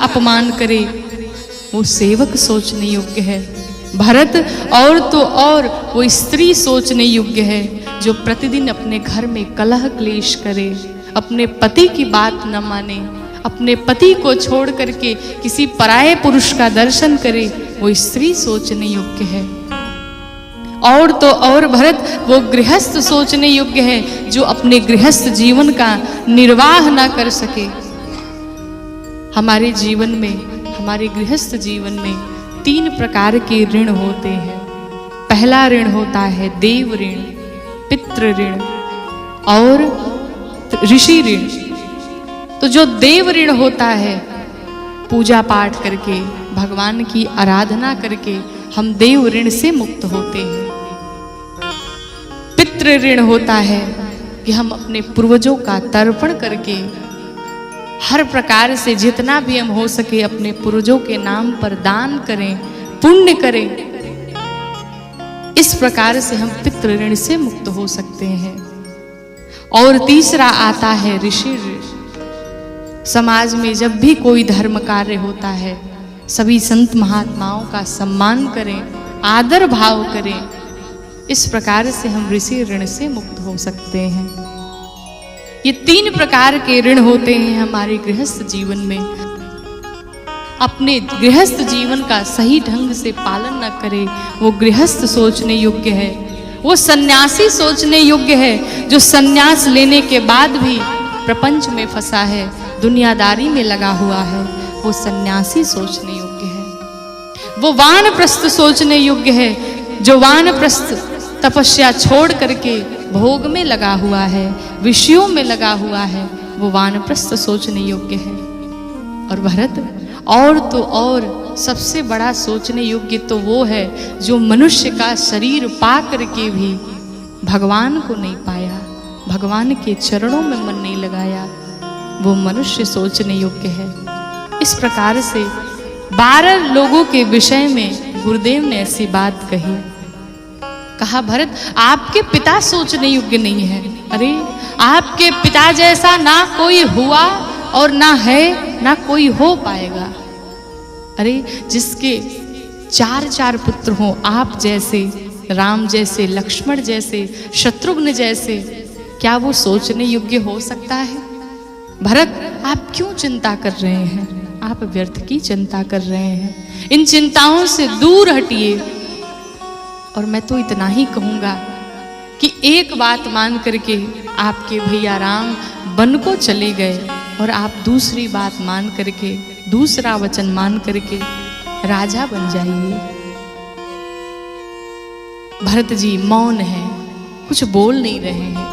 अपमान करे वो सेवक सोचने योग्य है। भरत और तो और वो स्त्री सोचने योग्य है जो प्रतिदिन अपने घर में कलह क्लेश करे, अपने पति की बात न माने, अपने पति को छोड़ करके किसी पराये पुरुष का दर्शन करे, वो स्त्री सोचने योग्य है। और तो और भरत वो गृहस्थ सोचने योग्य है जो अपने गृहस्थ जीवन का निर्वाह ना कर सके। हमारे जीवन में, हमारे गृहस्थ जीवन में 3 प्रकार के ऋण होते हैं। पहला ऋण होता है देव ऋण, पितृ ऋण और ऋषि ऋण। तो जो देव ऋण होता है, पूजा पाठ करके, भगवान की आराधना करके हम देव ऋण से मुक्त होते हैं। पितृ ऋण होता है कि हम अपने पूर्वजों का तर्पण करके हर प्रकार से जितना भी हम हो सके अपने पूर्वजों के नाम पर दान करें, पुण्य करें। इस प्रकार से हम पितृ ऋण से मुक्त हो सकते हैं। और तीसरा आता है ऋषि ऋण। समाज में जब भी कोई धर्म कार्य होता है, सभी संत महात्माओं का सम्मान करें, आदर भाव करें। इस प्रकार से हम ऋषि ऋण से मुक्त हो सकते हैं। ये 3 प्रकार के ऋण होते हैं हमारे गृहस्थ जीवन में। अपने गृहस्थ जीवन का सही ढंग से पालन न करे वो गृहस्थ सोचने योग्य है। वो सन्यासी सोचने योग्य है जो सन्यास लेने के बाद भी प्रपंच में फंसा है, दुनियादारी में लगा हुआ है, वो सन्यासी सोचने योग्य है। वो वानप्रस्थ सोचने योग्य है जो वानप्रस्थ तपस्या छोड़ करके भोग में लगा हुआ है, विषयों में लगा हुआ है, वो वानप्रस्थ सोचने योग्य है। और भरत और तो और सबसे बड़ा सोचने योग्य तो वो है जो मनुष्य का शरीर पा करके भी भगवान को नहीं पाया, भगवान के चरणों में मन नहीं लगाया, वो मनुष्य सोचने योग्य है। इस प्रकार से 12 लोगों के विषय में गुरुदेव ने ऐसी बात कही। कहा भरत आपके पिता सोचने योग्य नहीं है। अरे आपके पिता जैसा ना कोई हुआ और ना है, ना कोई हो पाएगा। अरे जिसके 4 पुत्र हों आप जैसे, राम जैसे, लक्ष्मण जैसे, शत्रुघ्न जैसे, क्या वो सोचने योग्य हो सकता है? भरत आप क्यों चिंता कर रहे हैं? आप व्यर्थ की चिंता कर रहे हैं। इन चिंताओं से दूर हटिए। और मैं तो इतना ही कहूंगा कि एक बात मान करके आपके भैया राम वन को चले गए और आप दूसरी बात मान करके, दूसरा वचन मान करके राजा बन जाइए। भरत जी मौन है, कुछ बोल नहीं रहे हैं।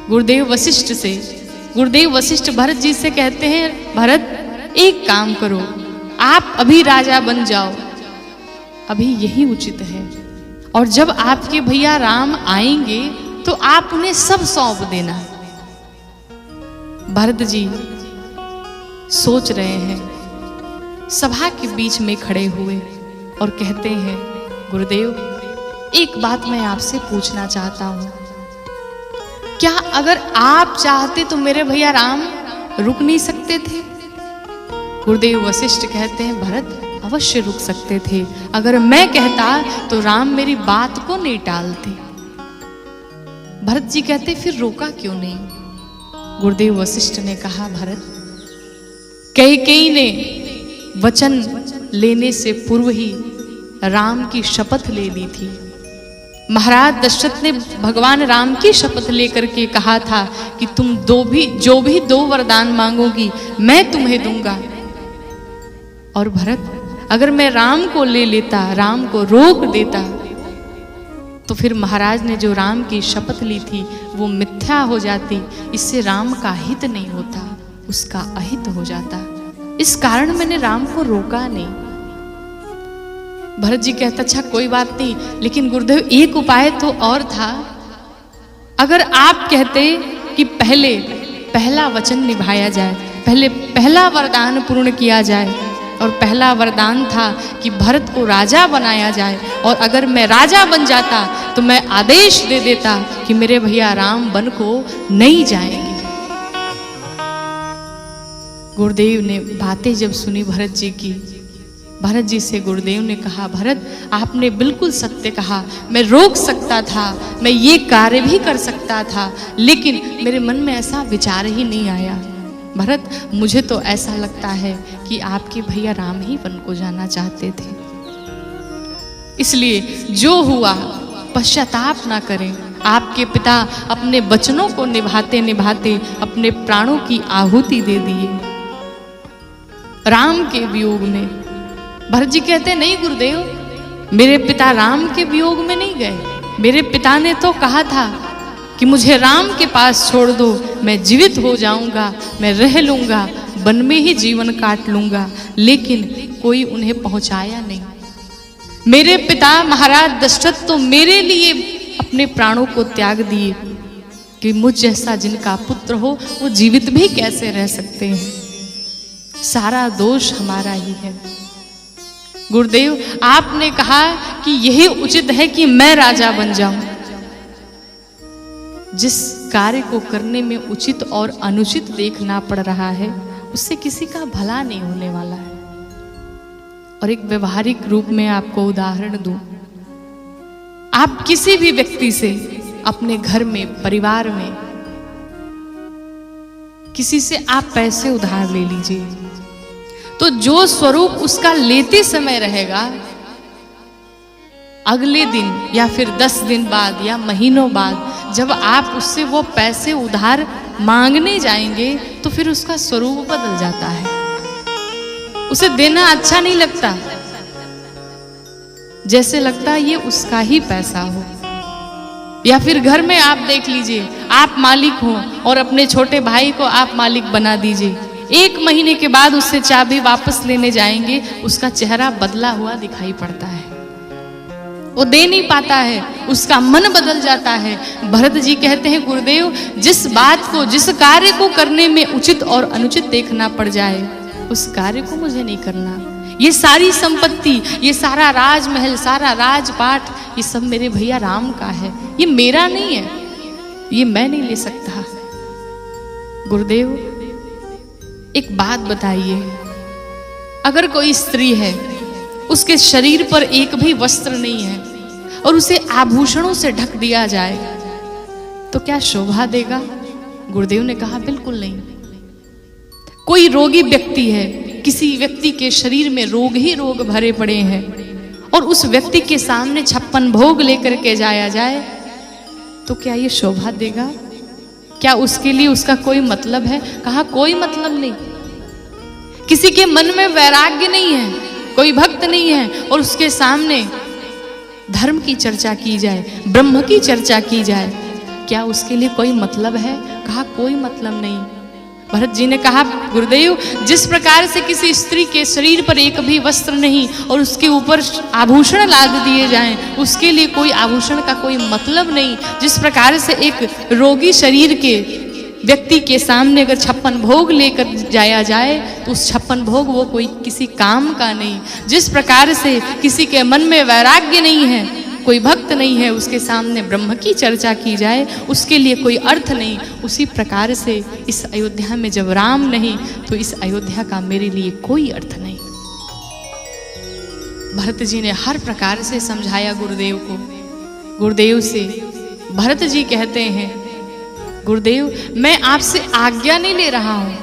गुरुदेव वशिष्ठ भरत जी से कहते हैं भरत एक काम करो, आप अभी राजा बन जाओ, अभी यही उचित है। और जब आपके भैया राम आएंगे तो आप उन्हें सब सौंप देना। भरत जी सोच रहे हैं, सभा के बीच में खड़े हुए और कहते हैं गुरुदेव एक बात मैं आपसे पूछना चाहता हूं, क्या अगर आप चाहते तो मेरे भैया राम रुक नहीं सकते थे? गुरुदेव वशिष्ठ कहते हैं भरत अवश्य रुक सकते थे, अगर मैं कहता तो राम मेरी बात को नहीं टालते। भरत जी कहते फिर रोका क्यों नहीं? गुरुदेव वशिष्ठ ने कहा भरत कैकेयी ने वचन लेने से पूर्व ही राम की शपथ ले ली थी। महाराज दशरथ ने भगवान राम की शपथ लेकर के कहा था कि तुम जो भी 2 वरदान मांगोगी मैं तुम्हें दूंगा। और भरत अगर मैं राम को ले लेता, राम को रोक देता, तो फिर महाराज ने जो राम की शपथ ली थी वो मिथ्या हो जाती, इससे राम का हित नहीं होता, उसका अहित हो जाता। इस कारण मैंने राम को रोका नहीं। भरत जी कहता अच्छा कोई बात नहीं, लेकिन गुरुदेव एक उपाय तो और था। अगर आप कहते कि पहला वचन निभाया जाए, पहला वरदान पूर्ण किया जाए, और पहला वरदान था कि भरत को राजा बनाया जाए, और अगर मैं राजा बन जाता तो मैं आदेश दे देता कि मेरे भैया राम वन को नहीं जाएंगे। गुरुदेव ने बातें जब सुनी भरत जी की, भरत जी से गुरुदेव ने कहा, भरत आपने बिल्कुल सत्य कहा, मैं रोक सकता था, मैं ये कार्य भी कर सकता था, लेकिन मेरे मन में ऐसा विचार ही नहीं आया। भरत, मुझे तो ऐसा लगता है कि आपके भैया राम ही वन को जाना चाहते थे, इसलिए जो हुआ पश्चाताप ना करें। आपके पिता अपने वचनों को निभाते निभाते अपने प्राणों की आहुति दे दिए राम के वियोग में। भरत जी कहते नहीं गुरुदेव, मेरे पिता राम के वियोग में नहीं गए, मेरे पिता ने तो कहा था कि मुझे राम के पास छोड़ दो, मैं जीवित हो जाऊंगा, मैं रह लूंगा, वन में ही जीवन काट लूंगा, लेकिन कोई उन्हें पहुंचाया नहीं। मेरे पिता महाराज दशरथ तो मेरे लिए अपने प्राणों को त्याग दिए कि मुझ जैसा जिनका पुत्र हो वो जीवित भी कैसे रह सकते हैं। सारा दोष हमारा ही है। गुरुदेव, आपने कहा कि यही उचित है कि मैं राजा बन जाऊं। जिस कार्य को करने में उचित और अनुचित देखना पड़ रहा है, उससे किसी का भला नहीं होने वाला है। और एक व्यवहारिक रूप में आपको उदाहरण दूं, आप किसी भी व्यक्ति से अपने घर में, परिवार में किसी से आप पैसे उधार ले लीजिए, तो जो स्वरूप उसका लेते समय रहेगा, अगले दिन या फिर 10 दिन बाद या महीनों बाद जब आप उससे वो पैसे उधार मांगने जाएंगे तो फिर उसका स्वरूप बदल जाता है। उसे देना अच्छा नहीं लगता, जैसे लगता ये उसका ही पैसा हो। या फिर घर में आप देख लीजिए, आप मालिक हो और अपने छोटे भाई को आप मालिक बना दीजिए, 1 महीने के बाद उससे चाबी वापस लेने जाएंगे, उसका चेहरा बदला हुआ दिखाई पड़ता है, वो दे नहीं पाता है, उसका मन बदल जाता है। भरत जी कहते हैं गुरुदेव, जिस बात को, जिस कार्य को करने में उचित और अनुचित देखना पड़ जाए, उस कार्य को मुझे नहीं करना। ये सारी संपत्ति, ये सारा राजमहल, सारा राजपाट, ये सब मेरे भैया राम का है, ये मेरा नहीं है, ये मैं नहीं ले सकता। गुरुदेव, एक बात बताइए, अगर कोई स्त्री है, उसके शरीर पर एक भी वस्त्र नहीं है और उसे आभूषणों से ढक दिया जाए तो क्या शोभा देगा? गुरुदेव ने कहा बिल्कुल नहीं। कोई रोगी व्यक्ति है, किसी व्यक्ति के शरीर में रोग ही रोग भरे पड़े हैं और उस व्यक्ति के सामने 56 भोग लेकर के जाया जाए तो क्या ये शोभा देगा? क्या उसके लिए उसका कोई मतलब है? कहा कोई मतलब नहीं। किसी के मन में वैराग्य नहीं है, कोई भक्त नहीं है और उसके सामने धर्म की चर्चा की जाए, ब्रह्म की चर्चा की जाए, क्या उसके लिए कोई मतलब है? कहा कोई मतलब नहीं। भरत जी ने कहा गुरुदेव, जिस प्रकार से किसी स्त्री के शरीर पर एक भी वस्त्र नहीं और उसके ऊपर आभूषण लाद दिए जाएं, उसके लिए कोई आभूषण का कोई मतलब नहीं, जिस प्रकार से एक रोगी शरीर के व्यक्ति के सामने अगर 56 भोग लेकर जाया जाए तो उस 56 भोग वो कोई किसी काम का नहीं। जिस प्रकार से किसी के मन में वैराग्य नहीं है, कोई भक्त नहीं है, उसके सामने ब्रह्म की चर्चा की जाए, उसके लिए कोई अर्थ नहीं। उसी प्रकार से इस अयोध्या में जब राम नहीं तो इस अयोध्या का मेरे लिए कोई अर्थ नहीं। भरत जी ने हर प्रकार से समझाया गुरुदेव को। गुरुदेव से भरत जी कहते हैं, गुरुदेव मैं आपसे आज्ञा नहीं ले रहा हूं,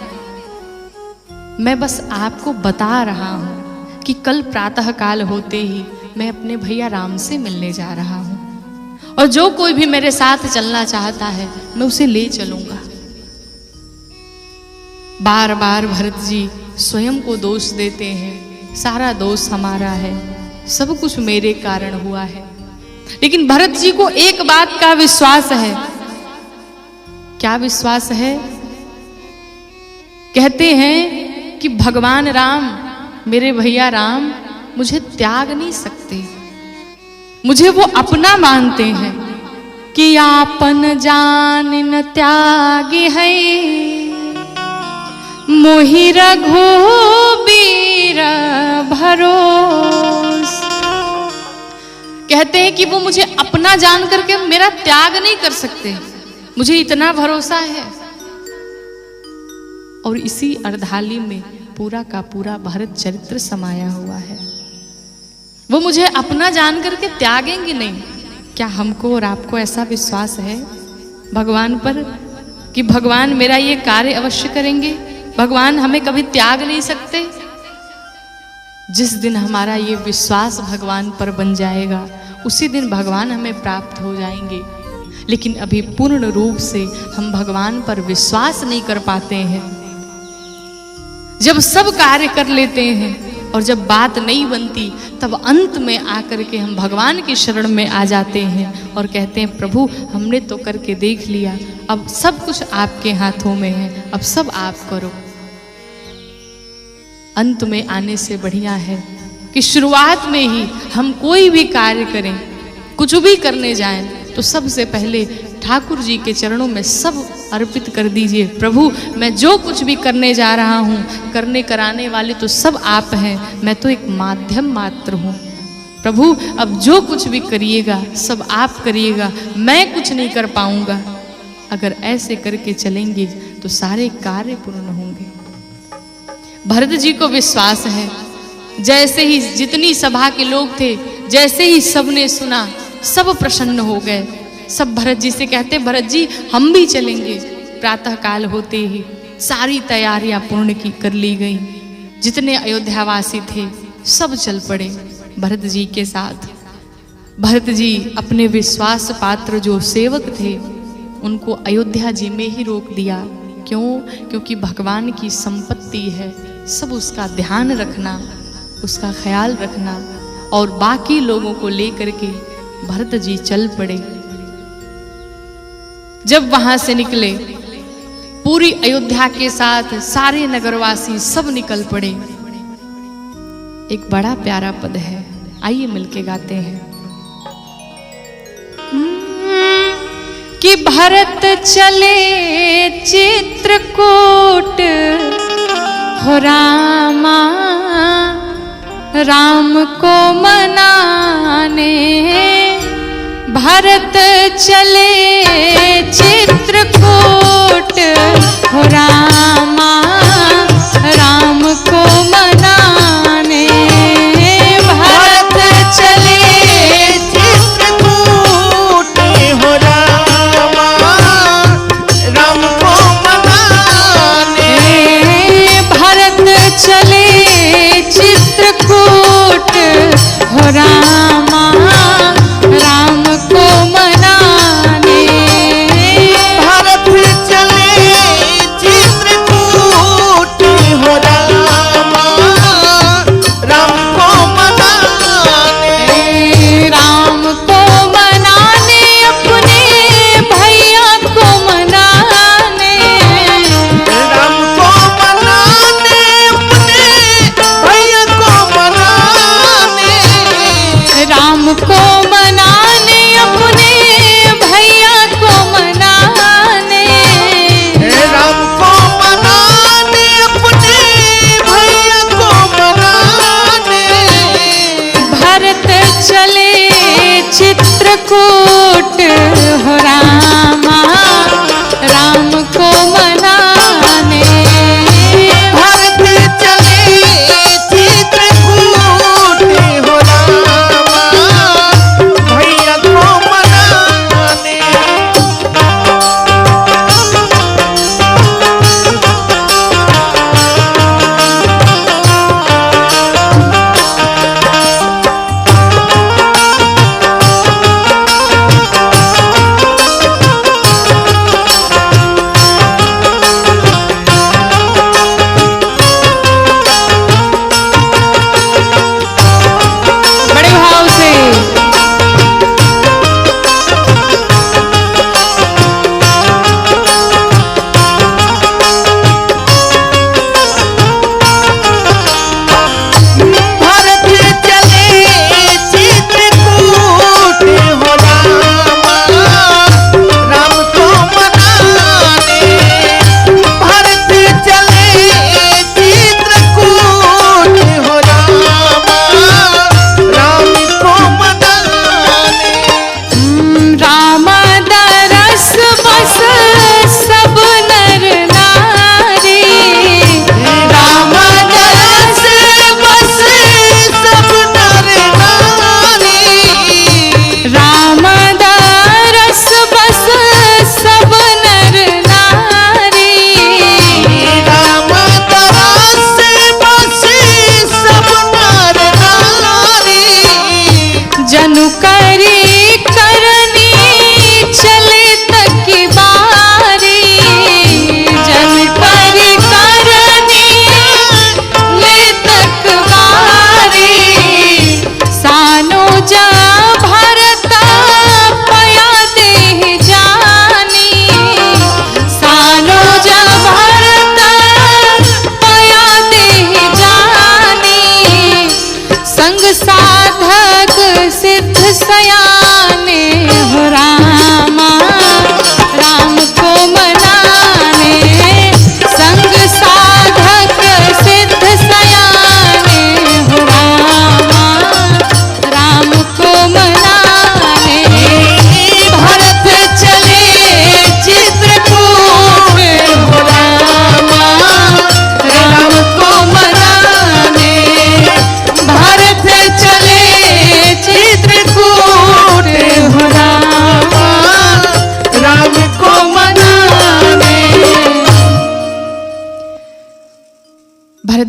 मैं बस आपको बता रहा हूं कि कल प्रातः काल होते ही मैं अपने भैया राम से मिलने जा रहा हूं और जो कोई भी मेरे साथ चलना चाहता है मैं उसे ले चलूंगा। बार बार भरत जी स्वयं को दोष देते हैं, सारा दोष हमारा है, सब कुछ मेरे कारण हुआ है। लेकिन भरत जी को एक बात का विश्वास है। क्या विश्वास है? कहते हैं कि भगवान राम, मेरे भैया राम मुझे त्याग नहीं सकते, मुझे वो अपना मानते हैं कि आपन जान न त्यागी है, मोहि रघुबीर भरोस। कहते हैं कि वो मुझे अपना जान करके मेरा त्याग नहीं कर सकते, मुझे इतना भरोसा है। और इसी अर्धाली में पूरा का पूरा भरत चरित्र समाया हुआ है। वो मुझे अपना जान करके त्यागेंगे नहीं। क्या हमको और आपको ऐसा विश्वास है भगवान पर कि भगवान मेरा ये कार्य अवश्य करेंगे, भगवान हमें कभी त्याग नहीं सकते? जिस दिन हमारा ये विश्वास भगवान पर बन जाएगा उसी दिन भगवान हमें प्राप्त हो जाएंगे। लेकिन अभी पूर्ण रूप से हम भगवान पर विश्वास नहीं कर पाते हैं। जब सब कार्य कर लेते हैं और जब बात नहीं बनती तब अंत में आकर के हम भगवान की शरण में आ जाते हैं और कहते हैं प्रभु हमने तो करके देख लिया, अब सब कुछ आपके हाथों में है, अब सब आप करो। अंत में आने से बढ़िया है कि शुरुआत में ही हम कोई भी कार्य करें, कुछ भी करने जाएं तो सबसे पहले ठाकुर जी के चरणों में सब अर्पित कर दीजिए। प्रभु मैं जो कुछ भी करने जा रहा हूँ, करने कराने वाले तो सब आप हैं, मैं तो एक माध्यम मात्र हूँ। प्रभु अब जो कुछ भी करिएगा सब आप करिएगा, मैं कुछ नहीं कर पाऊंगा। अगर ऐसे करके चलेंगे तो सारे कार्य पूर्ण होंगे। भरत जी को विश्वास है, जैसे ही जितनी सभा के लोग थे, जैसे ही सबने सुना सब प्रसन्न हो गए। सब भरत जी से कहते भरत जी हम भी चलेंगे। प्रातः काल होते ही सारी तैयारियां पूर्ण की कर ली गई। जितने अयोध्यावासी थे सब चल पड़े भरत जी के साथ। भरत जी अपने विश्वास पात्र जो सेवक थे उनको अयोध्या जी में ही रोक दिया। क्यों? क्योंकि भगवान की संपत्ति है, सब उसका ध्यान रखना, उसका ख्याल रखना। और बाकी लोगों को लेकर के भरत जी चल पड़े। जब वहां से निकले पूरी अयोध्या के साथ सारे नगरवासी सब निकल पड़े। एक बड़ा प्यारा पद है, आइए मिलके गाते हैं। कि भरत चले चित्रकूट हो रामा, राम को मनाने। भरत चले चित्रकूट हो रामा, राम को मनाने। भरत चले चित्रकूट हो रामा, राम को मनाने। भरत चले चित्रकूट हो रामा, राम को मनाने। भरत चले चित्रकूट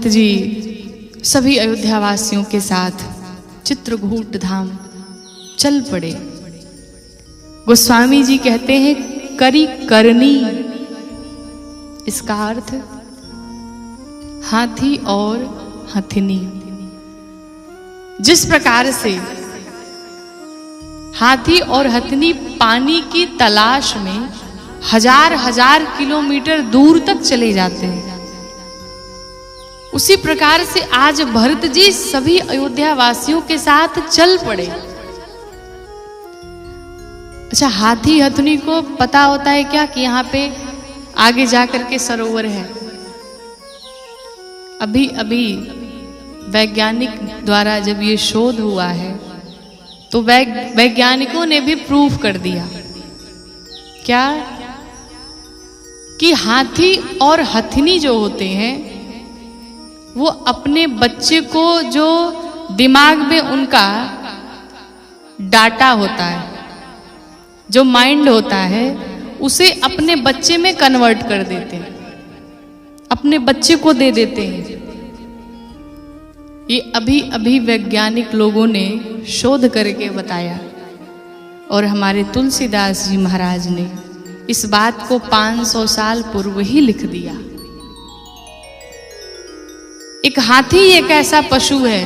जी सभी अयोध्या वासियों के साथ चित्रकूट धाम चल पड़े। गोस्वामी जी कहते हैं करी करनी, इसका अर्थ हाथी और हथिनी। जिस प्रकार से हाथी और हथिनी पानी की तलाश में हजार हजार किलोमीटर दूर तक चले जाते हैं, उसी प्रकार से आज भरत जी सभी अयोध्या वासियों के साथ चल पड़े। अच्छा, हाथी हथनी को पता होता है क्या कि यहाँ पे आगे जाकर के सरोवर है? अभी अभी वैज्ञानिक द्वारा जब ये शोध हुआ है तो वैज्ञानिकों ने भी प्रूव कर दिया क्या कि हाथी और हथनी जो होते हैं वो अपने बच्चे को, जो दिमाग में उनका डाटा होता है, जो माइंड होता है, उसे अपने बच्चे में कन्वर्ट कर देते हैं, अपने बच्चे को दे देते हैं। ये अभी अभी वैज्ञानिक लोगों ने शोध करके बताया और हमारे तुलसीदास जी महाराज ने इस बात को 500 साल पूर्व ही लिख दिया। एक हाथी एक ऐसा पशु है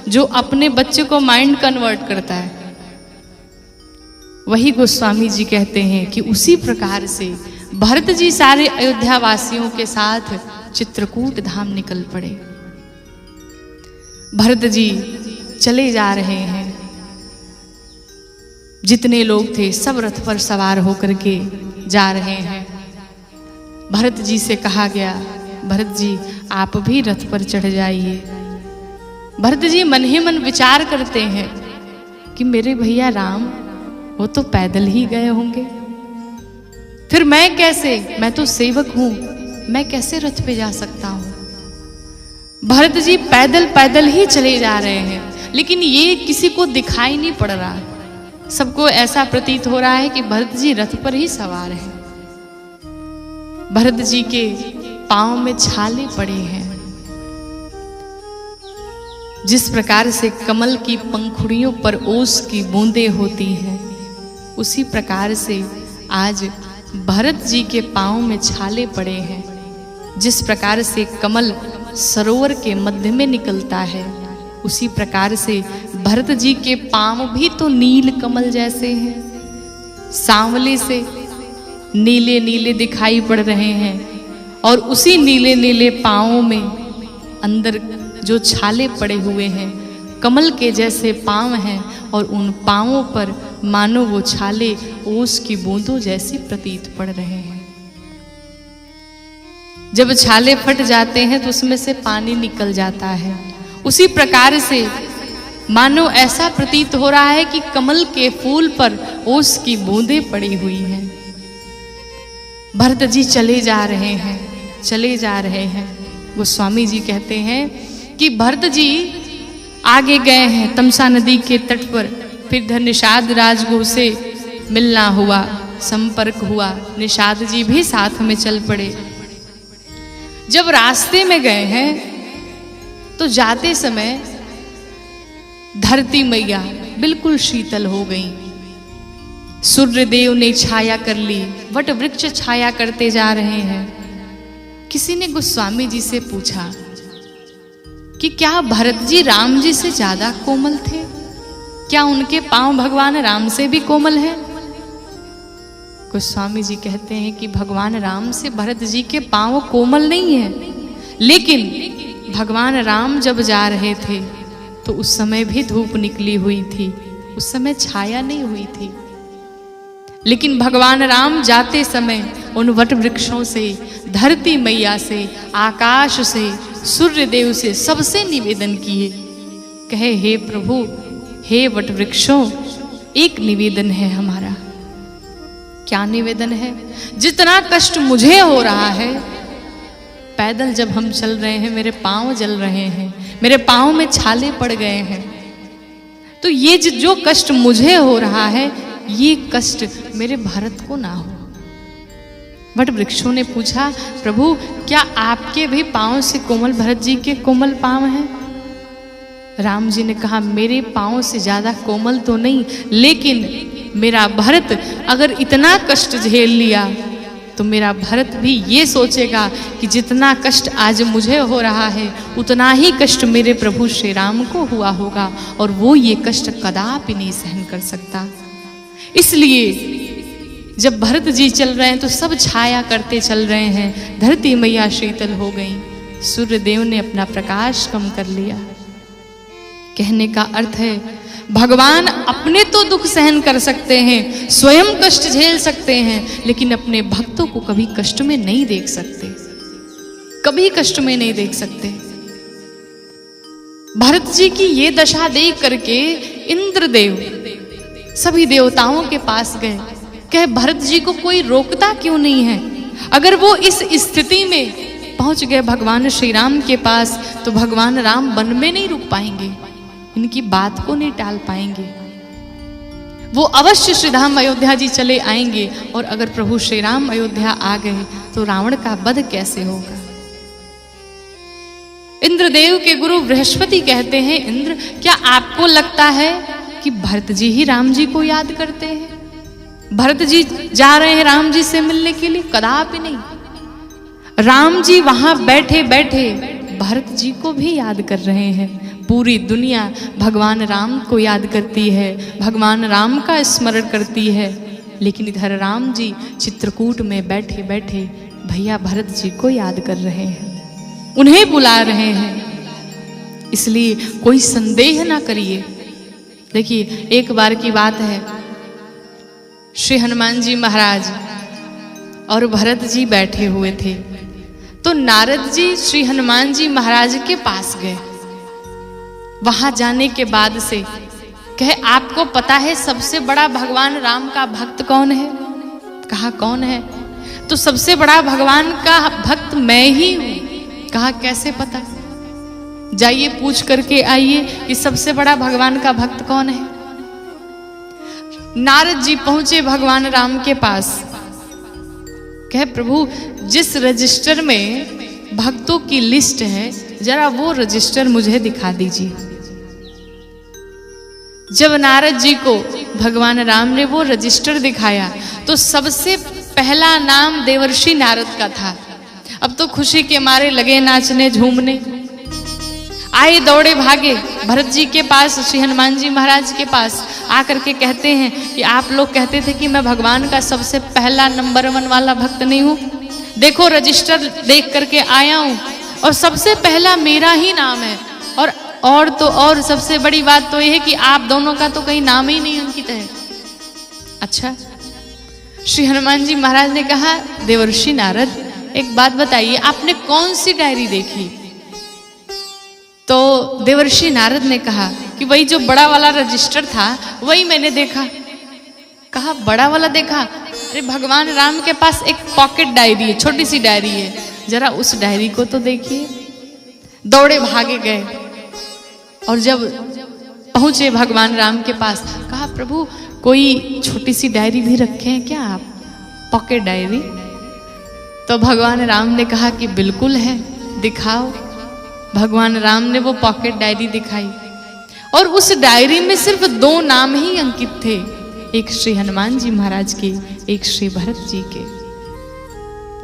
जो अपने बच्चे को माइंड कन्वर्ट करता है। वही गोस्वामी जी कहते हैं कि उसी प्रकार से भरत जी सारे अयोध्या वासियों के साथ चित्रकूट धाम निकल पड़े। भरत जी चले जा रहे हैं, जितने लोग थे सब रथ पर सवार होकर के जा रहे हैं। भरत जी से कहा गया, भरत जी आप भी रथ पर चढ़ जाइए। भरत जी मन ही मन विचार करते हैं कि मेरे भैया राम वो तो पैदल ही गए होंगे, फिर मैं कैसे, मैं तो सेवक हूं, मैं कैसे रथ पे जा सकता हूं। भरत जी पैदल पैदल ही चले जा रहे हैं, लेकिन ये किसी को दिखाई नहीं पड़ रहा। सबको ऐसा प्रतीत हो रहा है कि भरत जी रथ पर ही सवार हैं। भरत जी के पांव में छाले पड़े हैं। जिस प्रकार से कमल की पंखुड़ियों पर ओस की बूंदें होती हैं, उसी प्रकार से आज भरत जी के पांव में छाले पड़े हैं। जिस प्रकार से कमल सरोवर के मध्य में निकलता है, उसी प्रकार से भरत जी के पांव भी तो नील कमल जैसे हैं, सांवले से नीले नीले दिखाई पड़ रहे हैं। और उसी नीले नीले पांवों में अंदर जो छाले पड़े हुए हैं, कमल के जैसे पांव हैं, और उन पांवों पर मानो वो छाले ओस की बूंदों जैसी प्रतीत पड़ रहे हैं। जब छाले फट जाते हैं तो उसमें से पानी निकल जाता है। उसी प्रकार से मानो ऐसा प्रतीत हो रहा है कि कमल के फूल पर ओस की बूंदें पड़ी हुई हैं। भरत जी चले जा रहे हैं, चले जा रहे हैं। गोस्वामी जी कहते हैं कि भरत जी आगे गए हैं तमसा नदी के तट पर, फिर इधर निषाद राजगुरु से मिलना हुआ, संपर्क हुआ। निषाद जी भी साथ में चल पड़े। जब रास्ते में गए हैं तो जाते समय धरती मैया बिल्कुल शीतल हो गई। सूर्यदेव ने छाया कर ली, वट वृक्ष छाया करते जा रहे हैं। किसी ने गोस्वामी जी से पूछा कि क्या भरत जी राम जी से ज्यादा कोमल थे? क्या उनके पांव भगवान राम से भी कोमल है? गोस्वामी जी कहते हैं कि भगवान राम से भरत जी के पांव कोमल नहीं है, लेकिन भगवान राम जब जा रहे थे तो उस समय भी धूप निकली हुई थी, उस समय छाया नहीं हुई थी। लेकिन भगवान राम जाते समय उन वट वृक्षों से, धरती मैया से, आकाश से, सूर्यदेव से सबसे निवेदन किए, कहे हे प्रभु, हे वट वृक्षों, एक निवेदन है हमारा। क्या निवेदन है? जितना कष्ट मुझे हो रहा है, पैदल जब हम चल रहे हैं मेरे पांव जल रहे हैं, मेरे पांव में छाले पड़ गए हैं, तो ये जो कष्ट मुझे हो रहा है, ये कष्ट मेरे भरत को ना हो। वट वृक्षों ने पूछा, प्रभु क्या आपके भी पांव से कोमल भरत जी के कोमल पांव हैं? राम जी ने कहा, मेरे पांव से ज्यादा कोमल तो नहीं, लेकिन मेरा भरत अगर इतना कष्ट झेल लिया तो मेरा भरत भी ये सोचेगा कि जितना कष्ट आज मुझे हो रहा है उतना ही कष्ट मेरे प्रभु श्री राम को हुआ होगा, और वो ये कष्ट कदापि नहीं सहन कर सकता। इसलिए जब भरत जी चल रहे हैं तो सब छाया करते चल रहे हैं। धरती मैया शीतल हो गई, सूर्यदेव ने अपना प्रकाश कम कर लिया। कहने का अर्थ है, भगवान अपने तो दुख सहन कर सकते हैं, स्वयं कष्ट झेल सकते हैं, लेकिन अपने भक्तों को कभी कष्ट में नहीं देख सकते, कभी कष्ट में नहीं देख सकते। भरत जी की ये दशा देख करके इंद्रदेव सभी देवताओं के पास गए, कहे भरत जी को कोई रोकता क्यों नहीं है? अगर वो इस स्थिति में पहुंच गए भगवान श्री राम के पास तो भगवान राम वन में नहीं रुक पाएंगे, इनकी बात को नहीं टाल पाएंगे, वो अवश्य श्रीधाम अयोध्या जी चले आएंगे। और अगर प्रभु श्री राम अयोध्या आ गए तो रावण का वध कैसे होगा? इंद्रदेव के गुरु बृहस्पति कहते हैं, इंद्र क्या आपको लगता है कि भरत जी ही राम जी को याद करते हैं? भरत जी जा रहे हैं राम जी से मिलने के लिए? कदापि नहीं। राम जी वहां बैठे बैठे भरत जी को भी याद कर रहे हैं। पूरी दुनिया भगवान राम को याद करती है, भगवान राम का स्मरण करती है, लेकिन इधर राम जी चित्रकूट में बैठे बैठे भैया भरत जी को याद कर रहे हैं, उन्हें बुला रहे हैं। इसलिए कोई संदेह ना करिए। देखिए, एक बार की बात है, श्री हनुमान जी महाराज और भरत जी बैठे हुए थे, तो नारद जी श्री हनुमान जी महाराज के पास गए। वहां जाने के बाद से कहे, आपको पता है सबसे बड़ा भगवान राम का भक्त कौन है? कहा कौन है? तो सबसे बड़ा भगवान का भक्त मैं ही हूं। कहा कैसे पता? जाइए पूछ करके आइए कि सबसे बड़ा भगवान का भक्त कौन है। नारद जी पहुंचे भगवान राम के पास, कहे प्रभु जिस रजिस्टर में भक्तों की लिस्ट है जरा वो रजिस्टर मुझे दिखा दीजिए। जब नारद जी को भगवान राम ने वो रजिस्टर दिखाया तो सबसे पहला नाम देवर्षि नारद का था। अब तो खुशी के मारे लगे नाचने झूमने, आए दौड़े भागे भरत जी के पास, श्री हनुमान जी महाराज के पास आकर के कहते हैं कि आप लोग कहते थे कि मैं भगवान का सबसे पहला नंबर 1 वाला भक्त नहीं हूं, देखो रजिस्टर देख करके आया हूं और सबसे पहला मेरा ही नाम है। और तो और सबसे बड़ी बात तो यह है कि आप दोनों का तो कहीं नाम ही नहीं अंकित है। अच्छा, श्री हनुमान जी महाराज ने कहा, देवर्षि नारद एक बात बताइए, आपने कौन सी डायरी देखी? तो देवर्षि नारद ने कहा कि वही जो बड़ा वाला रजिस्टर था वही मैंने देखा। कहा बड़ा वाला देखा? अरे भगवान राम के पास एक पॉकेट डायरी है, छोटी सी डायरी है, जरा उस डायरी को तो देखिए। दौड़े भागे गए और जब पहुंचे भगवान राम के पास, कहा प्रभु कोई छोटी सी डायरी भी रखे हैं क्या आप, पॉकेट डायरी? तो भगवान राम ने कहा कि बिल्कुल है, दिखाओ। भगवान राम ने वो पॉकेट डायरी दिखाई और उस डायरी में सिर्फ 2 नाम ही अंकित थे, एक श्री हनुमान जी महाराज के, एक श्री भरत जी के।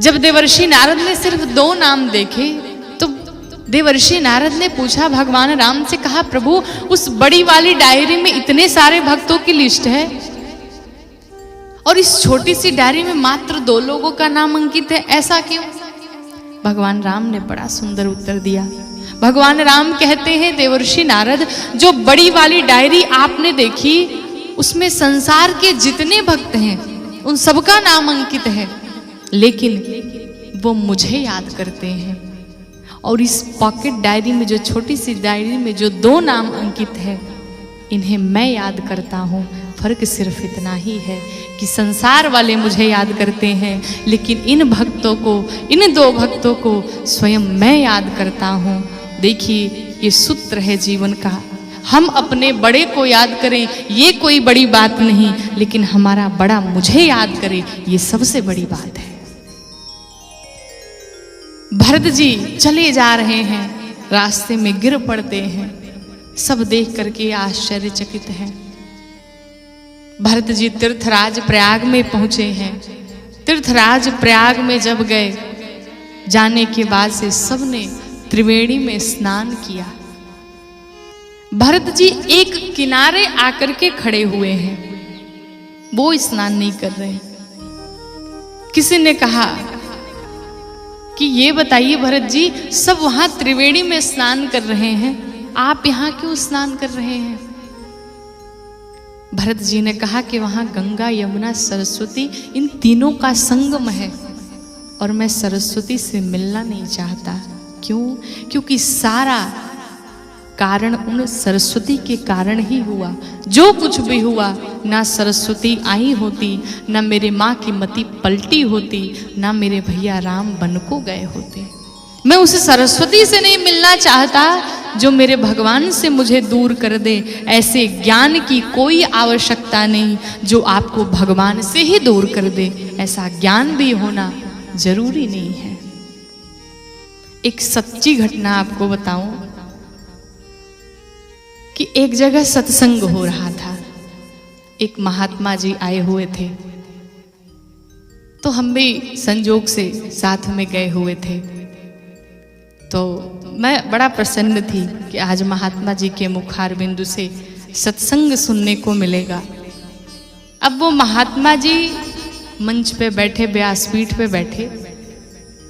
जब देवर्षि नारद ने सिर्फ 2 नाम देखे तो देवर्षि नारद ने पूछा भगवान राम से, कहा प्रभु उस बड़ी वाली डायरी में इतने सारे भक्तों की लिस्ट है और इस छोटी सी डायरी में मात्र 2 लोगों का नाम अंकित है, ऐसा क्यों? भगवान राम ने बड़ा सुंदर उत्तर दिया। भगवान राम कहते हैं, देवर्षि नारद जो बड़ी वाली डायरी आपने देखी उसमें संसार के जितने भक्त हैं उन सबका नाम अंकित है, लेकिन वो मुझे याद करते हैं। और इस पॉकेट डायरी में, जो छोटी सी डायरी में जो 2 नाम अंकित है, इन्हें मैं याद करता हूँ। फर्क सिर्फ इतना ही है कि संसार वाले मुझे याद करते हैं, लेकिन इन भक्तों को, इन 2 भक्तों को स्वयं मैं याद करता हूँ। देखिए, ये सूत्र है जीवन का। हम अपने बड़े को याद करें ये कोई बड़ी बात नहीं, लेकिन हमारा बड़ा मुझे याद करे ये सबसे बड़ी बात है। भरत जी चले जा रहे हैं, रास्ते में गिर पड़ते हैं। सब देख करके आश्चर्यचकित हैं। भरत जी तीर्थराज प्रयाग में पहुंचे हैं। तीर्थराज प्रयाग में जब गए, जाने के बाद से सबने त्रिवेणी में स्नान किया। भरत जी एक किनारे आकर के खड़े हुए हैं, वो स्नान नहीं कर रहे। किसी ने कहा कि ये बताइए भरत जी, सब वहां त्रिवेणी में स्नान कर रहे हैं, आप यहां क्यों स्नान कर रहे हैं? भरत जी ने कहा कि वहां गंगा, यमुना, सरस्वती, इन तीनों का संगम है और मैं सरस्वती से मिलना नहीं चाहता। क्यों? क्योंकि सारा कारण उन सरस्वती के कारण ही हुआ। जो कुछ भी हुआ, ना सरस्वती आई होती, ना मेरे माँ की मति पलटी होती, ना मेरे भैया राम वन को गए होते। मैं उस सरस्वती से नहीं मिलना चाहता जो मेरे भगवान से मुझे दूर कर दे। ऐसे ज्ञान की कोई आवश्यकता नहीं जो आपको भगवान से ही दूर कर दे। ऐसा ज्ञान भी होना जरूरी नहीं है। एक सच्ची घटना आपको बताऊं कि एक जगह सत्संग हो रहा था। एक महात्मा जी आए हुए थे, तो हम भी संजोग से साथ में गए हुए थे। तो मैं बड़ा प्रसन्न थी कि आज महात्मा जी के मुखार बिंदु से सत्संग सुनने को मिलेगा। अब वो महात्मा जी मंच पे बैठे, व्यासपीठ पे बैठे,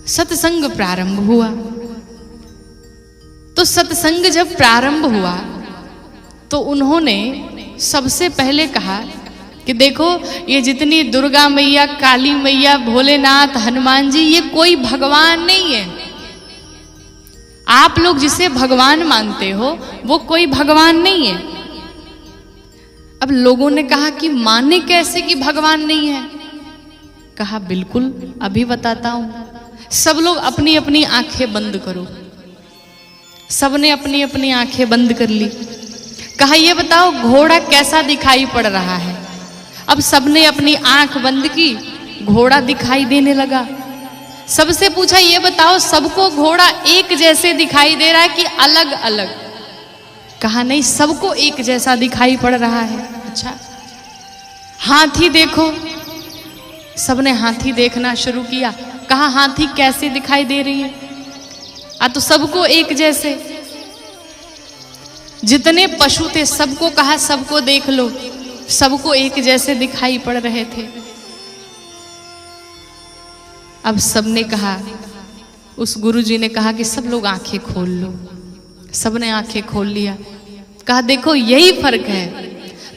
सत्संग प्रारंभ हुआ। तो सत्संग जब प्रारंभ हुआ तो उन्होंने सबसे पहले कहा कि देखो, ये जितनी दुर्गा मैया, काली मैया, भोलेनाथ, हनुमान जी, ये कोई भगवान नहीं है। आप लोग जिसे भगवान मानते हो वो कोई भगवान नहीं है। अब लोगों ने कहा कि माने कैसे कि भगवान नहीं है? कहा बिल्कुल, अभी बताता हूं। सब लोग अपनी अपनी आंखें बंद करो। सबने अपनी अपनी आंखें बंद कर ली। कहा ये बताओ घोड़ा कैसा दिखाई पड़ रहा है? अब सबने अपनी आंख बंद की, घोड़ा दिखाई देने लगा। सबसे पूछा ये बताओ सबको घोड़ा एक जैसे दिखाई दे रहा है कि अलग अलग? कहा नहीं, सबको एक जैसा दिखाई पड़ रहा है। अच्छा, हाथी देखो। सबने हाथी देखना शुरू किया। कहा हाथी कैसे दिखाई दे रही है? तो सबको एक जैसे। जितने पशु थे सबको कहा सबको देख लो, सबको एक जैसे दिखाई पड़ रहे थे। अब सबने कहा, उस गुरुजी ने कहा कि सब लोग आंखें खोल लो। सबने आंखें खोल लिया। कहा देखो यही फर्क है,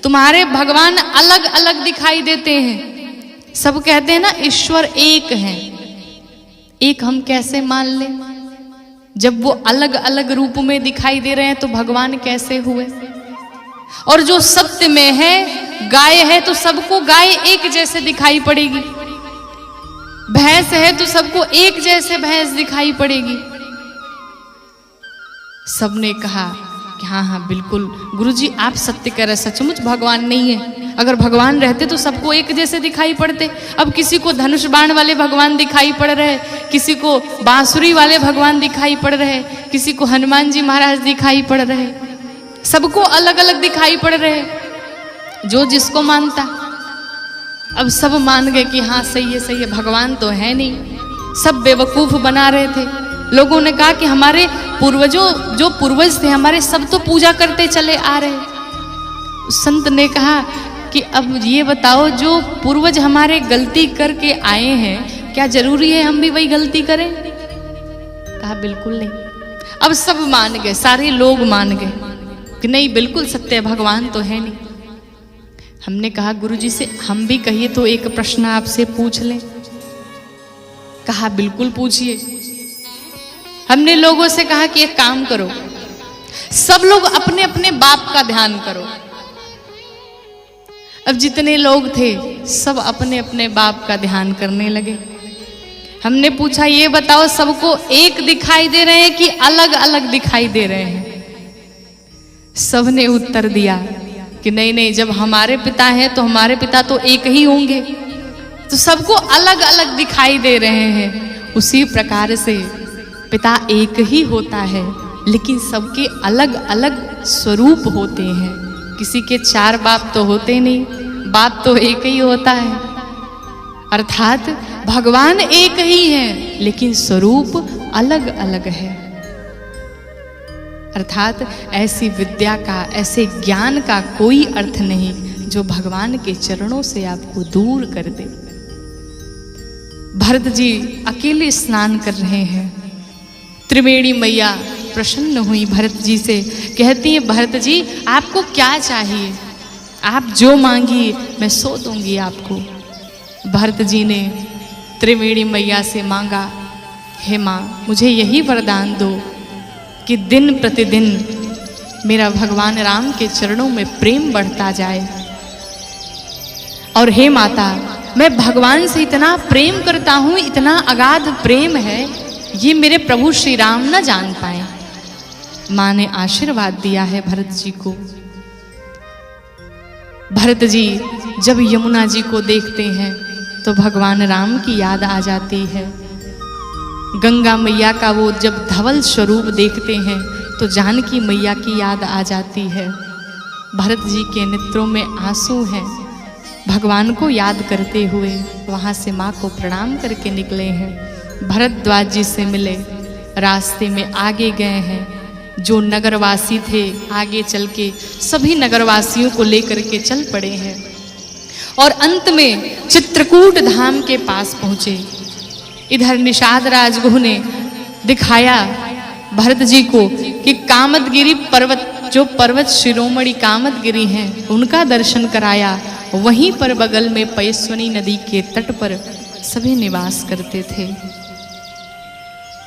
तुम्हारे भगवान अलग अलग दिखाई देते हैं। सब कहते हैं ना ईश्वर एक है। एक हम कैसे मान लें? जब वो अलग अलग रूप में दिखाई दे रहे हैं तो भगवान कैसे हुए? और जो सत्य में है, गाय है तो सबको गाय एक जैसे दिखाई पड़ेगी। भैंस है तो सबको एक जैसे भैंस दिखाई पड़ेगी। सबने कहा कि हाँ हाँ बिल्कुल गुरुजी आप सत्य कह रहे, सचमुच भगवान नहीं है। अगर भगवान रहते तो सबको एक जैसे दिखाई पड़ते। अब किसी को धनुष बाण वाले भगवान दिखाई पड़ रहे, किसी को बांसुरी वाले भगवान दिखाई पड़ रहे, किसी को हनुमान जी महाराज दिखाई पड़ रहे। सबको अलग अलग दिखाई पड़ रहे, जो जिसको मानता। अब सब मान गए कि हाँ सही है सही है, भगवान तो है नहीं। सब बेवकूफ बना रहे थे। लोगों ने कहा कि हमारे पूर्वजों, जो पूर्वज थे हमारे, सब तो पूजा करते चले आ रहे। संत ने कहा कि अब ये बताओ जो पूर्वज हमारे गलती करके आए हैं, क्या जरूरी है हम भी वही गलती करें? कहा बिल्कुल नहीं। अब सब मान गए, सारे लोग मान गए कि नहीं बिल्कुल सत्य है, भगवान तो है नहीं। हमने कहा गुरुजी से हम भी कहिए तो एक प्रश्न आपसे पूछ लें। कहा बिल्कुल पूछिए। हमने लोगों से कहा कि एक काम करो, सब लोग अपने अपने बाप का ध्यान करो। अब जितने लोग थे सब अपने अपने बाप का ध्यान करने लगे। हमने पूछा ये बताओ सबको एक दिखाई दे रहे हैं कि अलग अलग दिखाई दे रहे हैं? सबने उत्तर दिया कि नहीं नहीं, जब हमारे पिता हैं तो हमारे पिता तो एक ही होंगे, तो सबको अलग अलग दिखाई दे रहे हैं। उसी प्रकार से पिता एक ही होता है, लेकिन सबके अलग अलग स्वरूप होते हैं। किसी के 4 बाप तो होते नहीं, बाप तो एक ही होता है। अर्थात भगवान एक ही है, लेकिन स्वरूप अलग अलग है। अर्थात ऐसी विद्या का, ऐसे ज्ञान का कोई अर्थ नहीं जो भगवान के चरणों से आपको दूर कर दे। भरत जी अकेले स्नान कर रहे हैं। त्रिवेणी मैया प्रसन्न हुई भरत जी से, कहती है भरत जी आपको क्या चाहिए, आप जो मांगिए मैं सो दूंगी आपको। भरत जी ने त्रिवेणी मैया से मांगा, हे माँ मुझे यही वरदान दो कि दिन प्रतिदिन मेरा भगवान राम के चरणों में प्रेम बढ़ता जाए। और हे माता, मैं भगवान से इतना प्रेम करता हूँ, इतना अगाध प्रेम है, ये मेरे प्रभु श्री राम न जान पाए। माँ ने आशीर्वाद दिया है भरत जी को। भरत जी जब यमुना जी को देखते हैं तो भगवान राम की याद आ जाती है। गंगा मैया का वो जब धवल स्वरूप देखते हैं तो जानकी मैया की याद आ जाती है। भरत जी के नेत्रों में आंसू हैं। भगवान को याद करते हुए वहाँ से माँ को प्रणाम करके निकले हैं। भरद्वाज जी से मिले, रास्ते में आगे गए हैं। जो नगरवासी थे आगे चल के सभी नगरवासियों को लेकर के चल पड़े हैं और अंत में चित्रकूट धाम के पास पहुँचे। इधर निषाद राजगुह ने दिखाया भरत जी को कि कामदगिरी पर्वत, जो पर्वत शिरोमणि कामदगिरी हैं, उनका दर्शन कराया। वहीं पर बगल में पयस्विनी नदी के तट पर सभी निवास करते थे।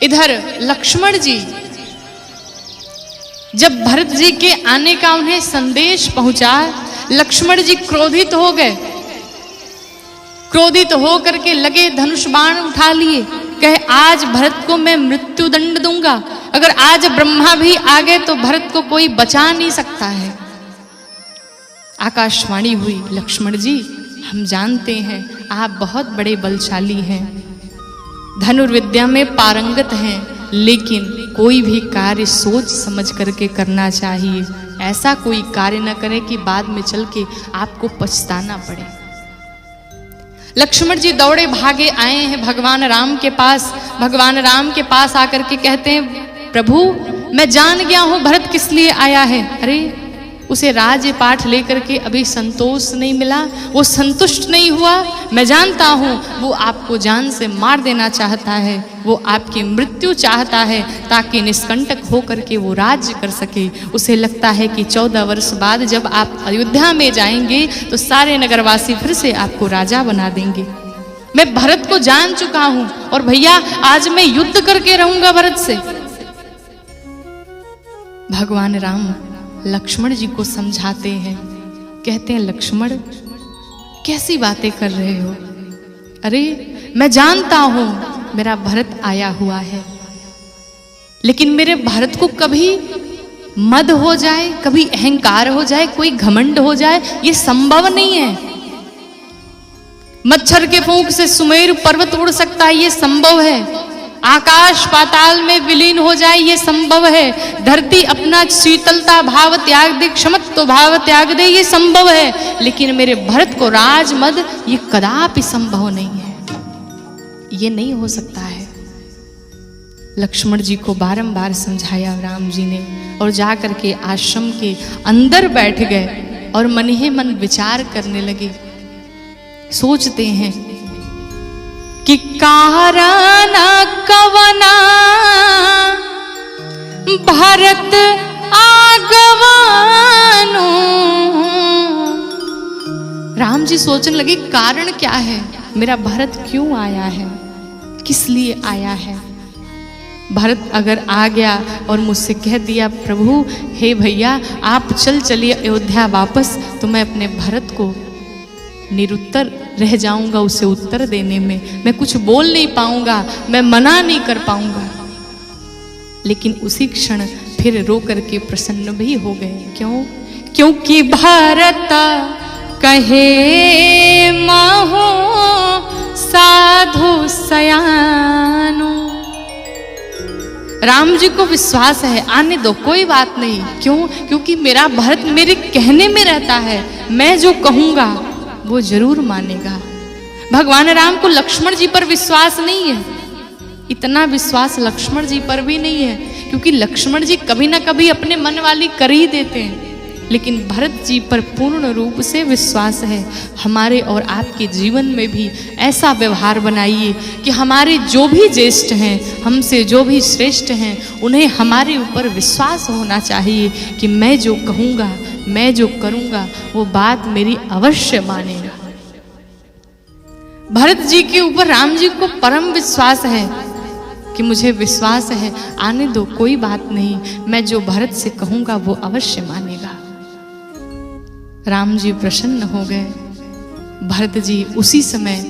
इधर लक्ष्मण जी, जब भरत जी के आने का उन्हें संदेश पहुंचा, लक्ष्मण जी क्रोधित हो गए। क्रोधित हो करके लगे धनुष बाण उठा लिए, कहे आज भरत को मैं मृत्यु दंड दूंगा। अगर आज ब्रह्मा भी आ गए तो भरत को कोई बचा नहीं सकता है। आकाशवाणी हुई, लक्ष्मण जी हम जानते हैं आप बहुत बड़े बलशाली हैं, धनुर्विद्या में पारंगत हैं, लेकिन कोई भी कार्य सोच समझ करके करना चाहिए। ऐसा कोई कार्य न करें कि बाद में चल के आपको पछताना पड़े। लक्ष्मण जी दौड़े भागे आए हैं भगवान राम के पास। भगवान राम के पास आकर के कहते हैं प्रभु मैं जान गया हूं भरत किस लिए आया है। अरे उसे राज्य पाठ लेकर के अभी संतोष नहीं मिला, वो संतुष्ट नहीं हुआ। मैं जानता हूँ वो आपको जान से मार देना चाहता है, वो आपकी मृत्यु चाहता है ताकि निष्कंटक होकर के वो राज्य कर सके। उसे लगता है कि 14 वर्ष बाद जब आप अयोध्या में जाएंगे तो सारे नगरवासी फिर से आपको राजा बना देंगे। मैं भरत को जान चुका हूँ और भैया आज मैं युद्ध करके रहूंगा भरत से। भगवान राम लक्ष्मण जी को समझाते हैं, कहते हैं लक्ष्मण कैसी बातें कर रहे हो। अरे मैं जानता हूं मेरा भरत आया हुआ है, लेकिन मेरे भरत को कभी मद हो जाए, कभी अहंकार हो जाए, कोई घमंड हो जाए, ये संभव नहीं है। मच्छर के फूंक से सुमेरु पर्वत उड़ सकता है, ये संभव है। आकाश पाताल में विलीन हो जाए, ये संभव है। धरती अपना शीतलता भाव त्याग दे, क्षमत्व भाव त्याग दे, ये संभव है। लेकिन मेरे भरत को राजमद ये कदापि संभव नहीं है, ये नहीं हो सकता है। लक्ष्मण जी को बारंबार समझाया राम जी ने और जाकर के आश्रम के अंदर बैठ गए और मन ही मन विचार करने लगे। सोचते हैं कि कारण कवना भरत आगवानो। राम जी सोचने लगे कारण क्या है, मेरा भरत क्यों आया है, किस लिए आया है। भरत अगर आ गया और मुझसे कह दिया प्रभु हे भैया आप चलिए अयोध्या वापस, तो मैं अपने भरत को निरुत्तर रह जाऊंगा, उसे उत्तर देने में मैं कुछ बोल नहीं पाऊंगा, मैं मना नहीं कर पाऊंगा। लेकिन उसी क्षण फिर रो करके प्रसन्न भी हो गए। क्यों? क्योंकि भारत कहे महो साधु सयानो। राम जी को विश्वास है, आने दो कोई बात नहीं। क्यों? क्योंकि मेरा भरत मेरे कहने में रहता है, मैं जो कहूंगा वो जरूर मानेगा। भगवान राम को लक्ष्मण जी पर विश्वास नहीं है, इतना विश्वास लक्ष्मण जी पर भी नहीं है, क्योंकि लक्ष्मण जी कभी ना कभी अपने मन वाली कर ही देते हैं। लेकिन भरत जी पर पूर्ण रूप से विश्वास है। हमारे और आपके जीवन में भी ऐसा व्यवहार बनाइए कि हमारे जो भी ज्येष्ठ हैं, हमसे जो भी श्रेष्ठ हैं, उन्हें हमारे ऊपर विश्वास होना चाहिए कि मैं जो कहूँगा, मैं जो करूँगा वो बात मेरी अवश्य मानेगा। भरत जी के ऊपर राम जी को परम विश्वास है कि मुझे विश्वास है, आने दो कोई बात नहीं, मैं जो भरत से कहूँगा वो अवश्य मानेगा। राम जी प्रसन्न हो गए। भरत जी उसी समय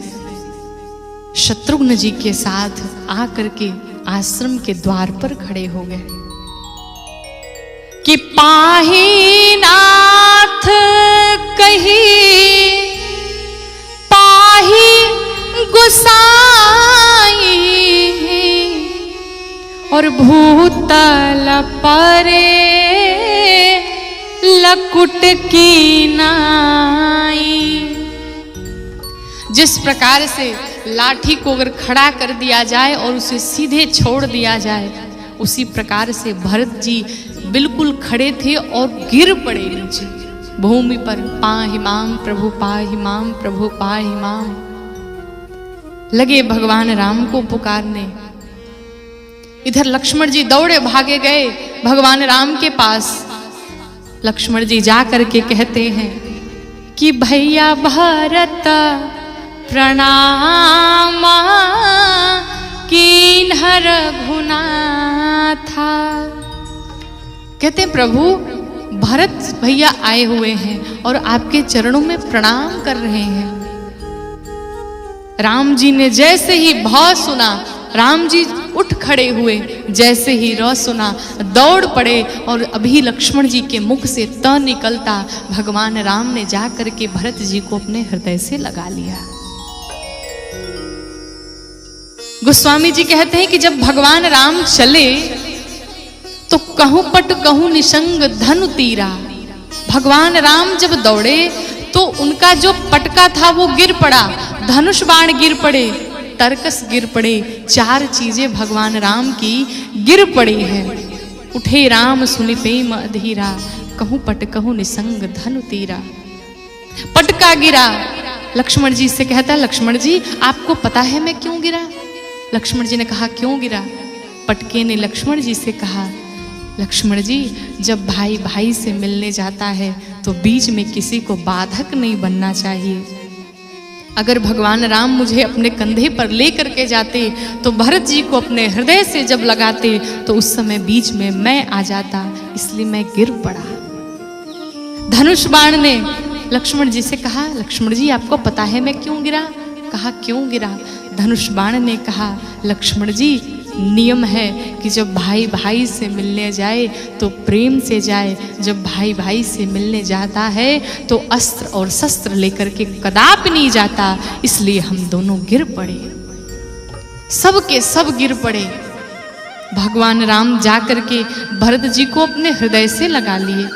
शत्रुघ्न जी के साथ आकर के आश्रम के द्वार पर खड़े हो गए कि पाहि नाथ कही पाहि गोसाई और भूतल परे लकुट की नाई। जिस प्रकार से लाठी को अगर खड़ा कर दिया जाए और उसे सीधे छोड़ दिया जाए, उसी प्रकार से भरत जी बिल्कुल खड़े थे और गिर पड़े नीचे भूमि पर। पाहि माम प्रभु पाहि माम प्रभु पाहि माम, लगे भगवान राम को पुकारने। इधर लक्ष्मण जी दौड़े भागे गए भगवान राम के पास। लक्ष्मण जी जा करके कहते हैं कि भैया भरत प्रणाम कीन्ह रघुनाथा। कहते हैं प्रभु भरत भैया आए हुए हैं और आपके चरणों में प्रणाम कर रहे हैं। राम जी ने जैसे ही भौ सुना, राम जी उठ खड़े हुए, जैसे ही र सुना दौड़ पड़े और अभी लक्ष्मण जी के मुख से त निकलता भगवान राम ने जा करके भरत जी को अपने हृदय से लगा लिया। गोस्वामी जी कहते हैं कि जब भगवान राम चले तो कहूं पट कहूं निसंग धनु तीरा। भगवान राम जब दौड़े तो उनका जो पटका था वो गिर पड़ा, धनुष बाण गिर पड़े, तरकस गिर पड़े, चार चीजें भगवान राम की गिर पड़ी हैं। उठे राम सुनि प्रेम अधीरा, कहूं पट कहूं निसंग धनु तीरा। पटका गिरा, लक्ष्मण जी से कहता लक्ष्मण जी आपको पता है मैं क्यों गिरा? लक्ष्मण जी ने कहा क्यों गिरा? पटके ने लक्ष्मण जी से कहा लक्ष्मण जी जब भाई भाई से मिलने जाता है तो बीच में किसी को बाधक नहीं बनना चाहिए। अगर भगवान राम मुझे अपने कंधे पर ले करके जाते तो भरत जी को अपने हृदय से जब लगाते तो उस समय बीच में मैं आ जाता, इसलिए मैं गिर पड़ा। धनुष बाण ने लक्ष्मण जी से कहा लक्ष्मण जी आपको पता है मैं क्यों गिरा? कहा क्यों गिरा? धनुष बाण ने कहा लक्ष्मण जी नियम है कि जब भाई भाई से मिलने जाए तो प्रेम से जाए, जब भाई भाई से मिलने जाता है तो अस्त्र और शस्त्र लेकर के कदापि नहीं जाता, इसलिए हम दोनों गिर पड़े, सब के सब गिर पड़े। भगवान राम जाकर के भरत जी को अपने हृदय से लगा लिए।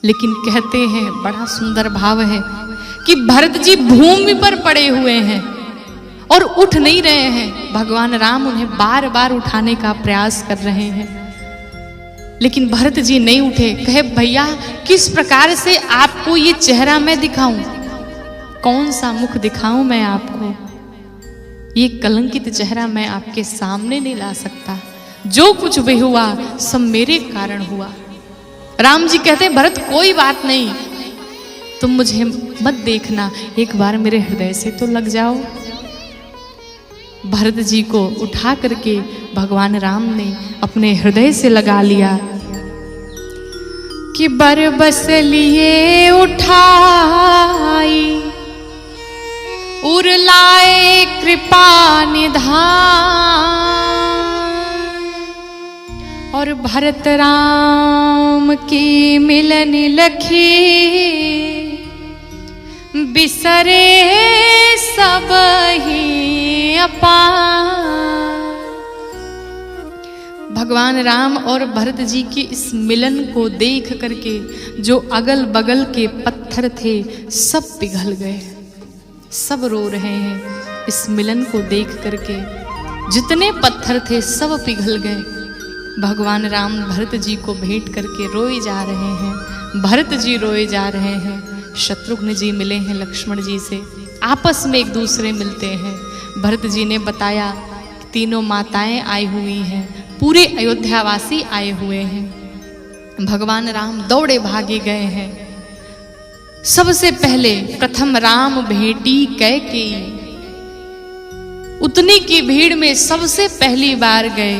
लेकिन कहते हैं बड़ा सुंदर भाव है कि भरत जी भूमि पर पड़े हुए हैं और उठ नहीं रहे हैं। भगवान राम उन्हें बार बार उठाने का प्रयास कर रहे हैं, लेकिन भरत जी नहीं उठे। कहे भैया किस प्रकार से आपको ये चेहरा मैं दिखाऊं, कौन सा मुख दिखाऊं मैं आपको? ये कलंकित चेहरा मैं आपके सामने नहीं ला सकता। जो कुछ भी हुआ सब मेरे कारण हुआ। राम जी कहते भरत कोई बात नहीं, तुम मुझे मत देखना, एक बार मेरे हृदय से तो लग जाओ। भरत जी को उठा करके भगवान राम ने अपने हृदय से लगा लिया कि बर बस लिए उठाई उर लाए कृपा निधान और भरत राम की मिलन लखी बिसरे सब ही अपार। भगवान राम और भरत जी के इस मिलन को देख करके जो अगल बगल के पत्थर थे सब पिघल गए, सब रो रहे हैं इस मिलन को देख करके। जितने पत्थर थे सब पिघल गए। भगवान राम भरत जी को भेंट करके रोए जा रहे हैं, भरत जी रोए जा रहे हैं। शत्रुघ्न जी मिले हैं लक्ष्मण जी से, आपस में एक दूसरे मिलते हैं। भरत जी ने बताया कि तीनों माताएं आई हुई हैं, पूरे अयोध्यावासी आए हुए हैं। भगवान राम दौड़े भागे गए हैं। सबसे पहले प्रथम राम भेंटी कैकेयी, उतनी की भीड़ में सबसे पहली बार गए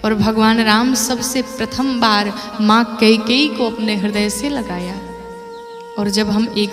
और भगवान राम सबसे प्रथम बार मां कैकेयी को अपने हृदय से लगाया। और जब हम एक